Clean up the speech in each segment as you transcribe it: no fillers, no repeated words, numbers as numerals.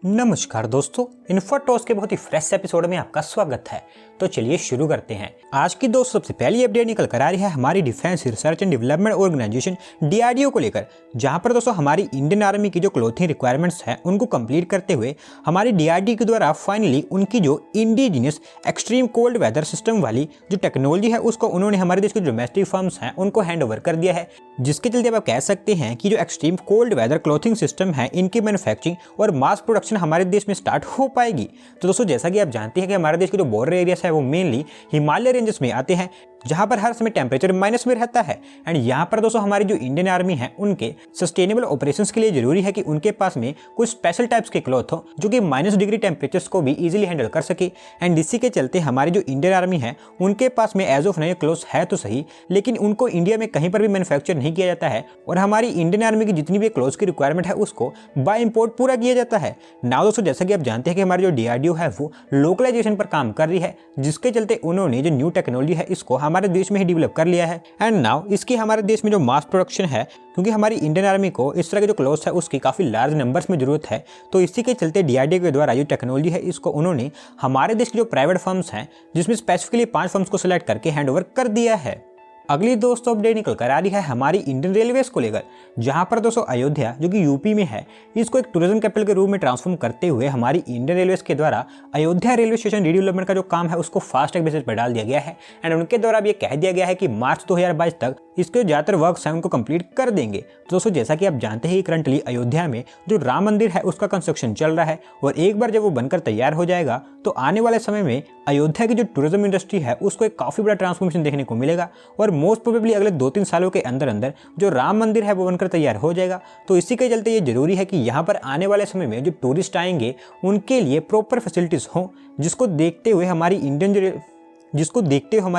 नमस्कार दोस्तों, इन्फोटॉस के बहुत ही फ्रेश एपिसोड में आपका स्वागत है। तो चलिए शुरू करते हैं। आज की दोस्तों सबसे पहली अपडेट निकल कर आ रही है हमारी defence research and development organisation DRDO को लेकर, जहां पर दोस्तों हमारी इंडियन आर्मी की जो क्लोथिंग रिक्वायरमेंट्स हैं उनको कंप्लीट करते हुए हमारी DRDO के द्वारा फाइनली उनकी जो indigenous extreme cold weather system वाली जो टेक्नोलॉजी है उसको उन्होंने हमारे देश के डोमेस्टिक फर्म्स हैं उनको हैंड ओवर कर दिया है, जिसके चलते आप कह सकते हैं कि जो extreme cold weather clothing system है इनकी मैन्युफैक्चरिंग और मास प्रोडक्शन हमारे देश में स्टार्ट हो पाएगी। तो दोस्तों जैसा कि आप जानते हैं कि हमारे देश के जो बॉर्डर एरियाज है वो मेनली हिमालय रेंजेस में आते हैं, जहां पर हर समय टेम्परेचर माइनस में रहता है। एंड यहाँ पर दोस्तों हमारी जो इंडियन आर्मी है उनके सस्टेनेबल ऑपरेशंस के लिए जरूरी है कि उनके पास में कुछ स्पेशल टाइप्स के क्लॉथ हो जो कि -डिग्री टेम्परेचर्स को भी इजीली हैंडल कर सके। एंड इसी के चलते हमारी जो इंडियन आर्मी है उनके पास में एज ऑफ नए क्लॉथ्स है तो सही, लेकिन उनको इंडिया में कहीं पर भी मैन्युफैक्चर नहीं किया जाता है और हमारी इंडियन आर्मी की जितनी भी क्लॉथ्स की रिक्वायरमेंट है उसको बाय इंपोर्ट पूरा किया जाता है। नाउ दोस्तों जैसा कि आप जानते हैं कि हमारी जो DRDO है वो लोकलाइजेशन पर काम कर रही है, जिसके चलते उन्होंने जो न्यू टेक्नोलॉजी है इसको हमारे देश में ही डेवलप कर लिया है। एंड नाउ इसकी हमारे देश में जो मास प्रोडक्शन है, क्योंकि हमारी इंडियन आर्मी को इस तरह के जो क्लॉथ्स है उसकी काफ़ी लार्ज नंबर्स में जरूरत है, तो इसी के चलते DRDO के द्वारा जो टेक्नोलॉजी है इसको उन्होंने हमारे देश के जो प्राइवेट फर्म्स हैं जिसमें स्पेसिफिकली 5 फर्म्स को सिलेक्ट करके हैंड ओवर कर दिया है। अगली दोस्तों अपडेट निकल कर आ रही है हमारी इंडियन रेलवेज को लेकर, जहां पर दोस्तों अयोध्या जो कि यूपी में है इसको एक टूरिज्म कैपिटल के रूप में ट्रांसफॉर्म करते हुए हमारी इंडियन रेलवेज के द्वारा अयोध्या रेलवे स्टेशन रीडेवलपमेंट का जो काम है उसको फास्ट ट्रैक बेसिस पर डाल दिया गया है। एंड उनके द्वारा अब ये कह दिया गया है कि मार्च 2022 तक इसके ज्यादातर वर्क्स हैं उनको कंप्लीट कर देंगे। तो दोस्तों जैसा कि आप जानते हैं करंटली अयोध्या में जो राम मंदिर है उसका कंस्ट्रक्शन चल रहा है और एक बार जब वो बनकर तैयार हो जाएगा तो आने वाले समय में अयोध्या की जो टूरिज्म इंडस्ट्री है उसको एक काफी बड़ा ट्रांसफॉर्मेशन देखने को मिलेगा और मोस्ट प्रोबेबली अगले 2-3 सालों के अंदर अंदर जो राम मंदिर है वो बनकर तैयार हो जाएगा। तो इसी के चलते ये जरूरी है कि यहाँ पर आने वाले समय में जो टूरिस्ट आएंगे उनके लिए प्रॉपर फैसिलिटीज हों, जिसको देखते हुए हमारी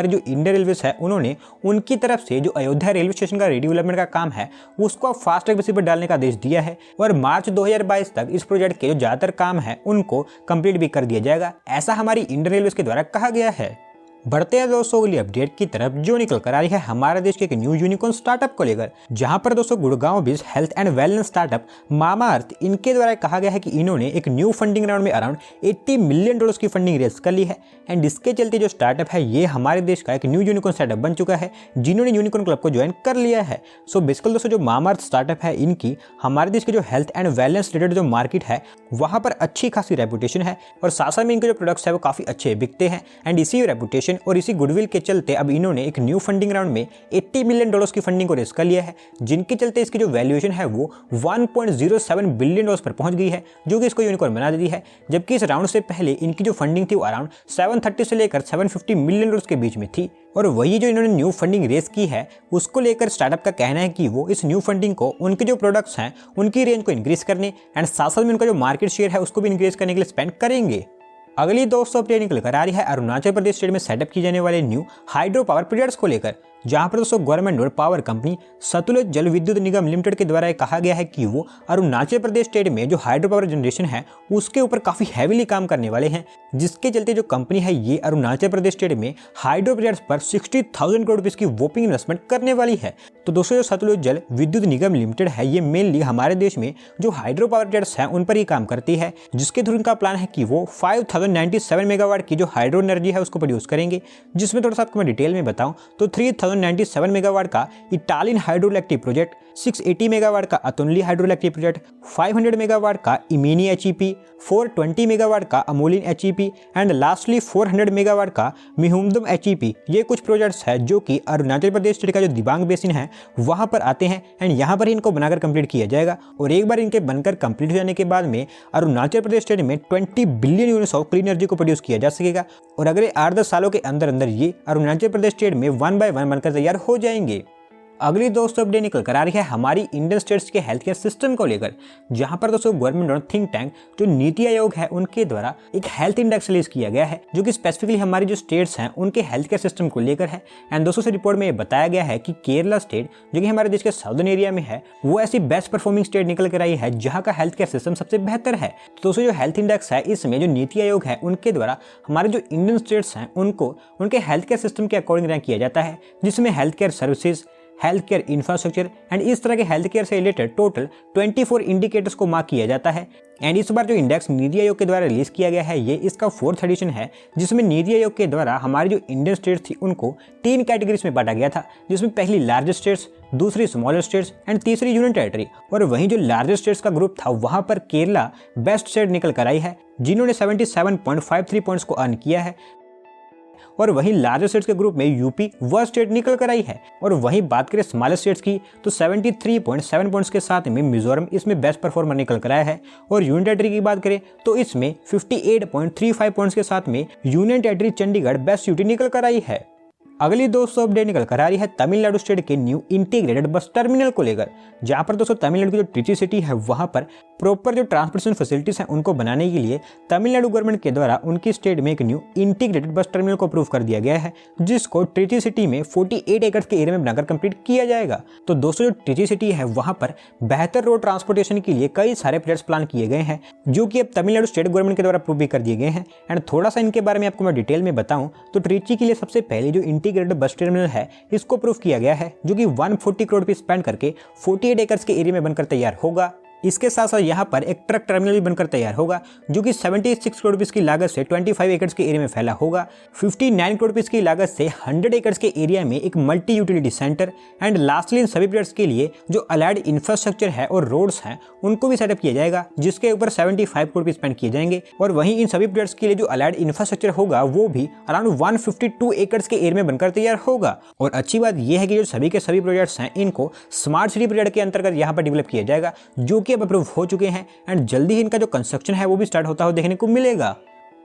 जो इंडियन रेलवेज है उन्होंने उनकी तरफ से जो अयोध्या रेलवे स्टेशन का रीडेवलपमेंट का काम है उसको फास्ट ट्रैक बेसिस पर डालने का आदेश दिया है और मार्च 2022 तक इस प्रोजेक्ट के जो ज्यादातर काम है उनको कंप्लीट भी कर दिया जाएगा, ऐसा हमारी इंडियन रेलवेज के द्वारा कहा गया है। बढ़ते हैं दोस्तों अगली अपडेट की तरफ, जो निकल कर आ रही है हमारे देश के एक न्यू यूनिकॉर्न स्टार्टअप को लेकर, जहां पर दोस्तों Gurgaon based health and wellness startup Mamaearth इनके द्वारा कहा गया है कि इन्होंने एक न्यू फंडिंग राउंड में अराउंड $80 मिलियन की फंडिंग रेज कर ली है। एंड इसके चलते जो स्टार्टअप है ये हमारे देश का एक न्यू यूनिकॉर्न स्टार्टअप बन चुका है, जिन्होंने यूनिकॉर्न क्लब को ज्वाइन कर लिया है। सो बेसिकली दोस्तों जो मामा अर्थ स्टार्टअप है इनकी हमारे देश के जो हेल्थ एंड वेलनेस रिलेटेड जो मार्केट है वहां पर अच्छी खासी रेपुटेशन है और साथ साथ में इनके जो प्रोडक्ट्स है वो काफी अच्छे बिकते हैं। एंड इसी रेपुटेशन और इसी गुडविल के चलते अब इन्होंने एक न्यू फंडिंग राउंड में $80 मिलियन की फंडिंग को रेज कर लिया है, जिनके चलते इसकी जो वैल्यूएशन है वो $1.07 बिलियन पर पहुंच गई है, जो कि इसको यूनिकॉर्न बना देती है। जबकि इस राउंड से पहले इनकी जो फंडिंग थी वो अराउंड 730 से लेकर 750 मिलियन के बीच में थी। और वही जो इन्होंने न्यू फंडिंग रेज की है उसको लेकर स्टार्टअप का कहना है कि वो इस न्यू फंडिंग को उनके जो प्रोडक्ट्स हैं उनकी रेंज को इंक्रीज करने एंड साथ साथ में उनका जो मार्केट शेयर है उसको भी इंक्रीज करने के लिए स्पेंड करेंगे। अगली दोस्तों अपडेट निकल कर आ रही है अरुणाचल प्रदेश स्टेट में सेटअप की जाने वाले न्यू हाइड्रो पावर प्रोजेक्ट्स को लेकर, जहां पर दोस्तों गवर्नमेंट और पावर कंपनी सतलुज जल विद्युत निगम लिमिटेड के द्वारा कहा गया है कि वो अरुणाचल प्रदेश स्टेट में जो हाइड्रो पावर जनरेशन है उसके ऊपर काफी हैवीली काम करने वाले हैं, जिसके चलते जो कंपनी है ये अरुणाचल प्रदेश स्टेट में हाइड्रो प्रोजेक्ट्स पर 60,000 करोड़ रुपए की वोपिंग इन्वेस्टमेंट करने वाली है। तो दोस्तों जो सतलुज जल विद्युत निगम लिमिटेड है ये मेनली हमारे देश में जो हाइड्रो पावर प्रोजेक्ट्स हैं उन पर ही काम करती है, जिसके थ्रू उनका प्लान है कि वो 5097 मेगावाट की जो हाइड्रो एनर्जी है उसको प्रोड्यूस करेंगे। जिसमें थोड़ा सा आपको मैं डिटेल में बताऊं तो 3097 मेगावाट का Italian hydro electric project, 680 megawatt का अतुल्य हाइड्रो इलेक्ट्रिक प्रोजेक्ट, 500 मेगावाट का इमेनी HEP, 420 मेगावाट का अमोलिन HEP एंड लास्टली 400 मेगावाट का मिहुमदम HEP, ये कुछ प्रोजेक्ट्स है जो कि अरुणाचल प्रदेश स्टेट का जो दिबांग बेसिन है वहां पर आते हैं एंड यहाँ पर इनको बनाकर कंप्लीट किया जाएगा। और एक बार इनके बनकर कंप्लीट हो जाने के बाद में अरुणाचल प्रदेश स्टेट में 20 billion units of clean energy को प्रोड्यूस किया जा सकेगा और अगले 8-10 सालों के अंदर अंदर ये अरुणाचल प्रदेश स्टेट में 1 बाय 1 बनकर तैयार हो जाएंगे। अगली दोस्तों अपडेट निकल कर आ रही है हमारी इंडियन स्टेट्स के हेल्थ केयर सिस्टम को लेकर, जहां पर दोस्तों गवर्नमेंट और थिंक टैंक जो नीति आयोग है उनके द्वारा एक हेल्थ इंडेक्स रिलीज किया गया है, जो कि स्पेसिफिकली हमारी जो स्टेट्स हैं उनके हेल्थ केयर सिस्टम को लेकर है। एंड दोस्तों से रिपोर्ट में ये बताया गया है कि केरला स्टेट जो कि हमारे देश के साउदर्न एरिया में है वो ऐसी बेस्ट परफॉर्मिंग स्टेट निकल कर आई है जहाँ का हेल्थ केयर सिस्टम सबसे बेहतर है। तो दोस्तों जो हेल्थ इंडेक्स है इसमें जो नीति आयोग है उनके द्वारा हमारे जो इंडियन स्टेट्स हैं उनको उनके हेल्थ केयर सिस्टम के अकॉर्डिंग रैंक किया जाता है, जिसमें health care services, health care infrastructure and इस तरह के हेल्थ केयर से रिलेटेड टोटल 24 इंडिकेटर्स को मार्क किया जाता है। एंड इस बार जो इंडेक्स नीति आयोग के द्वारा रिलीज किया गया है ये इसका 4th एडिशन है, जिसमें नीति आयोग के द्वारा हमारी जो इंडियन स्टेट्स थी उनको 3 कैटेगरीज में बांटा गया था, जिसमें पहली लार्जेस्ट स्टेट्स, दूसरी स्मॉलर स्टेट्स एंड तीसरी यूनियन टेरिटरी। और वहीं जो लार्जेस्ट स्टेट्स का ग्रुप था वहां पर केरला बेस्ट स्टेट निकल कर आई है, जिन्होंने 77.53 पॉइंट्स को अर्न किया है। और वहीं लार्जेस्ट स्टेट्स के ग्रुप में यूपी वह स्टेट निकल कर आई है। और वहीं बात करें स्मॉलर स्टेट्स की तो 73.7 पॉइंट्स के साथ में मिजोरम इसमें बेस्ट परफॉर्मर निकल कर आया है। और यूनियन टेरिटरी की बात करें तो इसमें 58.35 पॉइंट्स के साथ में union territory Chandigarh best city निकल कर आई है। अगली दोस्तों अपडेट निकल कर आ रही है तमिलनाडु स्टेट के न्यू इंटीग्रेटेड बस टर्मिनल को लेकर, जहां पर दोस्तों तमिलनाडु की जो ट्रिची सिटी है वहां पर प्रॉपर जो ट्रांसपोर्टेशन फैसिलिटीज हैं उनको बनाने के लिए तमिलनाडु गवर्नमेंट के द्वारा उनकी स्टेट में एक न्यू इंटीग्रेटेड बस टर्मिनल को अप्रूव कर दिया गया है, जिसको ट्रिची सिटी में 48 एकड़ के एरिया में बनाकर कंप्लीट किया जाएगा। तो दोस्तों जो ट्रिची सिटी है वहां पर बेहतर रोड ट्रांसपोर्टेशन के लिए कई सारे प्रोजेक्ट्स प्लान किए गए हैं, जो कि अब तमिलनाडु स्टेट गवर्नमेंट के द्वारा अप्रूव भी कर दिए गए हैं। एंड थोड़ा सा इनके बारे में आपको मैं डिटेल में बताऊं तो ट्रिची के लिए सबसे पहले जो इंटीग्रेटेड बस टर्मिनल है इसको अप्रूव किया गया है, जो कि 140 करोड़ रुपए स्पेंड करके 48 एकड़ के एरिया में बनकर तैयार होगा। इसके साथ साथ यहाँ पर एक ट्रक टर्मिनल भी बनकर तैयार होगा, जो कि 76 करोड़ रुपए की लागत से 25 एकड़ के एरिया में फैला होगा। 59 करोड़ रुपए की लागत से 100 एकड़ के एरिया में एक multi utility centre. And lastly इन सभी प्रोजेक्ट्स के लिए जो अलाइड इंफ्रास्ट्रक्चर है और रोड्स हैं उनको भी सेटअप किया जाएगा, जिसके ऊपर 75 करोड़ रुपए स्पेंड किए जाएंगे। और वहीं इन सभी प्रोजेक्ट्स के लिए जो अलाइड इंफ्रास्ट्रक्चर होगा वो भी अराउंड 152 एकड़ के एरिया में बनकर तैयार होगा। और अच्छी बात यह है कि जो सभी के सभी प्रोजेक्ट्स हैं इनको स्मार्ट सिटी प्रोजेक्ट के अंतर्गत यहाँ पर डेवलप किया जाएगा, जो अब अप्रूव हो चुके हैं। एंड जल्दी ही इनका जो कंस्ट्रक्शन है वो भी स्टार्ट होता हुआ देखने को मिलेगा।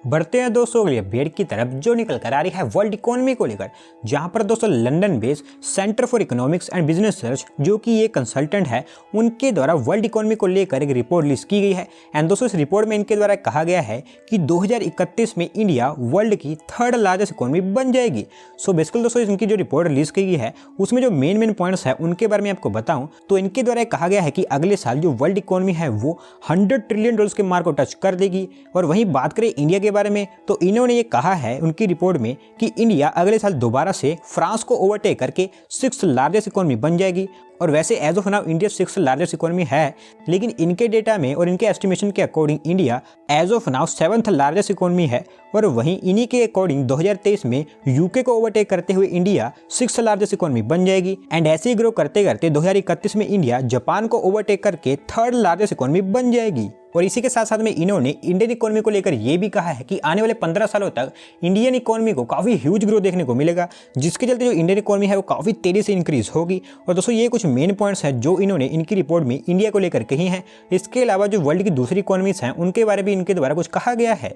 बढ़ते हैं दोस्तों अगली अपडेट की तरफ, जो निकल कर आ रही है वर्ल्ड इकोनॉमी को लेकर, जहां पर दोस्तों London based centre for economics and business research, जो कि ये कंसल्टेंट है, उनके द्वारा वर्ल्ड इकोनॉमी को लेकर एक रिपोर्ट रिलीज की गई है। एंड दोस्तों इस रिपोर्ट में इनके द्वारा कहा गया है कि 2031 में इंडिया वर्ल्ड की 3rd लार्जेस्ट इकोनॉमी बन जाएगी। सो बेसिकली दोस्तों इनकी जो रिपोर्ट रिलीज की गई है उसमें जो मेन पॉइंट्स है उनके बारे में आपको बताऊं तो इनके द्वारा कहा गया है कि अगले साल जो वर्ल्ड इकोनॉमी है वो $100 ट्रिलियन के मार्क को टच कर देगी। और वहीं बात करें इंडिया के बारे में तो इन्होंने ये कहा है उनकी रिपोर्ट में कि इंडिया अगले साल दोबारा से फ्रांस को ओवरटेक करके 6th लार्जेस्ट इकोनॉमी बन जाएगी। और वैसे as of now India 6th largest economy है, लेकिन इनके डेटा में और इनके एस्टिमेशन के according India as of now 7th largest economy है। और वहीं इन्हीं के अकॉर्डिंग 2023 में यूके को ओवरटेक करते हुए इंडिया 6th लार्जेस्ट इकोनॉमी बन जाएगी। एंड ऐसे ही ग्रो करते करते 2031 में इंडिया जापान को ओवरटेक करके 3rd लार्जेस्ट इकोनॉमी बन जाएगी। और इसी के साथ साथ में इन्होंने इंडियन इकोनॉमी को लेकर यह भी कहा है कि आने वाले 15 सालों तक इंडियन इकोनॉमी को काफ़ी ह्यूज ग्रोथ देखने को मिलेगा, जिसके चलते जो इंडियन इकोनॉमी है वो काफ़ी तेजी से इंक्रीज होगी। और दोस्तों ये कुछ मेन पॉइंट्स हैं जो इन्होंने इनकी रिपोर्ट में इंडिया को लेकर कही हैं। इसके अलावा जो वर्ल्ड की दूसरी इकोनॉमीज हैं उनके बारे में इनके द्वारा कुछ कहा गया है।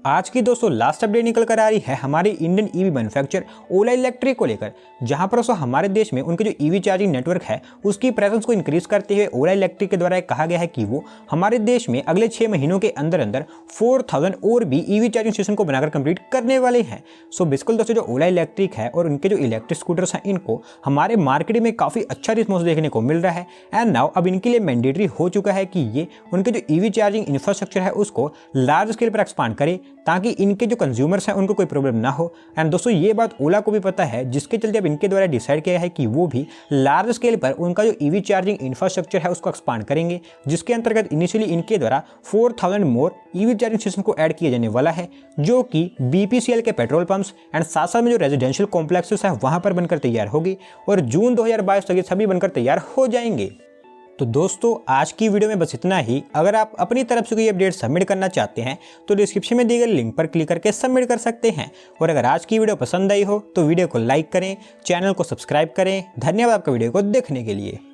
आज की दोस्तों लास्ट अपडेट निकल कर आ रही है हमारी इंडियन ईवी मैन्युफैक्चर ओला इलेक्ट्रिक को लेकर, जहां पर दोस्तों हमारे देश में उनके जो ईवी चार्जिंग नेटवर्क है उसकी प्रेजेंस को इंक्रीज करते हुए ओला इलेक्ट्रिक के द्वारा कहा गया है कि वो हमारे देश में अगले 6 महीनों के अंदर अंदर 4000 और भी ईवी चार्जिंग स्टेशन को बनाकर कंप्लीट करने वाले हैं। सो बेसिकली दोस्तों जो ओला इलेक्ट्रिक है और उनके जो इलेक्ट्रिक स्कूटर्स हैं इनको हमारे मार्केट में काफ़ी अच्छा रिस्पॉन्स देखने को मिल रहा है। एंड नाउ अब इनके लिए मैंडेटरी हो चुका है कि ये उनके जो ईवी चार्जिंग इंफ्रास्ट्रक्चर है उसको लार्ज स्केल पर एक्सपांड करे, ताकि इनके जो कंज्यूमर्स हैं उनको कोई प्रॉब्लम ना हो। एंड दोस्तों ये बात ओला को भी पता है, जिसके चलते अब इनके द्वारा डिसाइड किया है कि वो भी लार्ज स्केल पर उनका जो ईवी चार्जिंग इंफ्रास्ट्रक्चर है उसको एक्सपांड करेंगे, जिसके अंतर्गत इनिशियली इनके द्वारा 4000 मोर ईवी चार्जिंग स्टेशन को ऐड किया जाने वाला है, जो कि BPCL के पेट्रोल पंप्स एंड साथ साथ में जो रेजिडेंशियल कॉम्प्लेक्सेस है वहां पर बनकर तैयार होगी। और जून 2022 तक ये सभी बनकर तैयार हो जाएंगे। तो दोस्तों आज की वीडियो में बस इतना ही। अगर आप अपनी तरफ से कोई अपडेट सबमिट करना चाहते हैं तो डिस्क्रिप्शन में दिए गए लिंक पर क्लिक करके सबमिट कर सकते हैं। और अगर आज की वीडियो पसंद आई हो तो वीडियो को लाइक करें, चैनल को सब्सक्राइब करें। धन्यवाद आपका वीडियो को देखने के लिए।